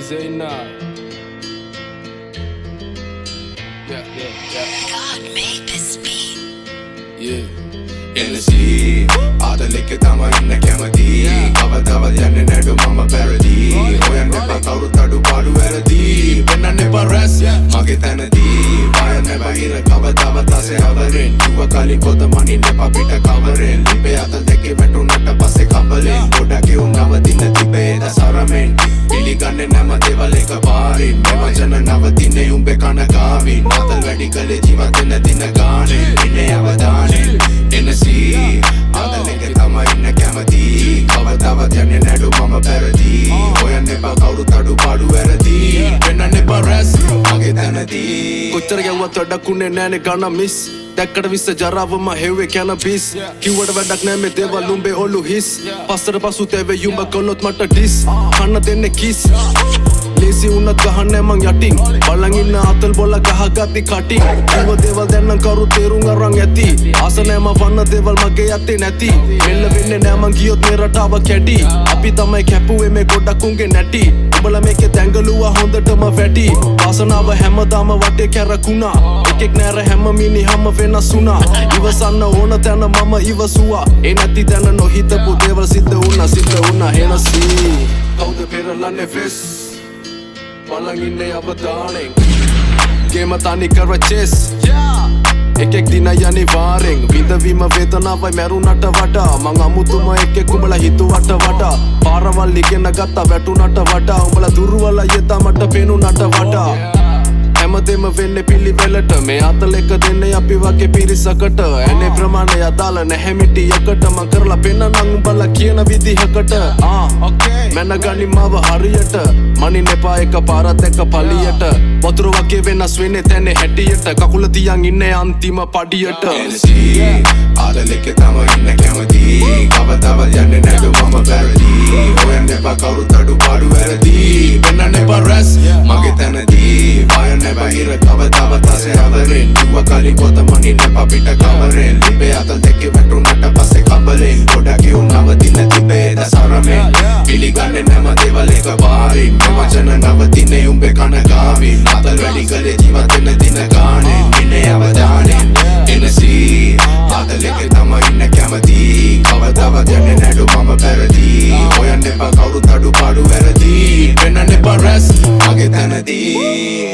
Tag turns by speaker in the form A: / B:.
A: Zainab. Yeah.
B: God made this beat.
A: Yeah.
C: In the sea, ආදලෙක තමයි ඉන්න කැමති කවදාවත් යන්නේ නැඩු මම පැරදි හොයන්න එපා කවුරුත් අඩුපාඩු වැරදි වෙන්නන්න එපා රැස් මගේ තැනදී බය නැවහිර කවදාවත් ආසේ හවරෙන් කිව්ව කලින් පොත මනින්න එපා පිට කවරෙන් ලිපේ අත දෙකේ වැටුණට පස්සේ කබලෙන් ගොඩක් එවුන් නවතින්න තිබේ දසරමෙන් පිළිගන්නේ නැම දේවල් එකපාරින් මේ වචන නවතින්නේ උඹේ කන ගාවින් අතල් වැඩි කලේ ජීවත් වෙන දින ගානේ ඉන්නේ අවදානෙන් in the sea ආදලෙක තමයි ඉන්න කැමති කවදාවත් යන්නේ නැඩු මම පැරදි හොයන්න එපා කවුරුත් අඩුපාඩු වැරදි වෙන්නන්න එපා රැස් මගේ තැනදී
A: කොච්චර ගැව්වත් වැඩක් උන්නේ නෑනේ ගන්න මිස් දැක්කට විස්ස ජරාවම හෙව්වේ කැනබිස් කිව්වට වැඩක් නෑ මේ දේවල් උඹේ ඔලු හිස් පස්සට පසු තේවේ යුඹ කළොත් මට ඩිස් කන්න දෙන්නේ කිස් ලේසි උනත් ගහන්නේ මං යටින් බලන් ඉන්න අතල් බොල ගහගත්ති කටින් කිව්ව දේවල් දැන් නම් කරු තේරුම් අරන් ඇති ආස නෑ මම වන්න දේවල් මගේ යත්තේ නැති මෙල්ල වෙන්නේ නෑ මං ගියොත් මේ රටාව කැටි අපි තමයි කැපුවේ මේ ගොඩක් උන්ගේ නැටි උඹලා මේකේ දැංගලුවා හොඳටම වැඩි වාසනාව හැමදාම වටේ කැරකුණා එකෙක් නෑර හැම මිනිහම වෙනස් වුණා ඉවසන්න ඕන තැන මම ඉවසුවා ඒ නැති තැන නොහිතපු දේවල් සිද්ධ වුණා හෙනසී කවුද පෙරලන්නේ වෙස් බලන් ඉන්නේ අවදානෙන් ගේම තනි කර චෙස් එකෙක් දින අනිවාර්යෙන් විඳවීම වේදනාවයි මැරුණට වඩා මං අමුතුම එකෙක් උඹලා හිතුවට වඩා පාරවල් ඉගෙන ගත්තා වැටුණට වඩා උඹලා දුර්වල යතා මට පේනුණට වඩා හැමදේම වෙන්නේ පිළිවෙලට මේ අතලෙක දෙන්නේ අපි වගේ පිරිසකට එනේ ප්‍රමාණය අදාළ නැහැ මිටියකට මං කරලා පෙන්නනම් උඹලා කියන විදිහකට මැනගනි මාව හරියට මනින්න එපා එක පාරක් දැක්ක පලියට වතුර වගේ වෙනස් වෙන්නේ තැනේ හැටියට කකුල තියන් ඉන්නේ අන්තිම පඩියට
C: ආදලෙක තමයි ඉන්න කැමති කවදාවත් යන්නේ නැඩු මම පැරදි හොයන්න එපා කවුරුත් අඩුපාඩු වැරදි වෙන්නන්න එපා රැස් මගේ තැනදී බය නැවහිර කවදාවත් ආසේ හවරෙන් කිව්ව කලින් පොත මනින්න එපා පිට කවරෙන් ලිපේ අතල් දෙකේ වැටුණට පස්සේ කබලෙන් ගොඩක් එවුන් නවතින්න තිබේ දසරමෙන් පිළිගන්නේ නැම දේවල් එකපාරින් මේ වචන නවතින්නේ උඹේ කන ගාවින් අතල් වැඩි කලේ ජීවත් වෙන දින ගානේ ඉන්නේ අවදානෙන් in the sea ආදලෙක තමයි ඉන්න කැමති කවදාවත් යන්නේ නැඩු මම පැරදි හොයන්න එපා කවුරුත් අඩුපාඩු වැරදි වෙන්නන්න එපා රැස් මගේ තැනදී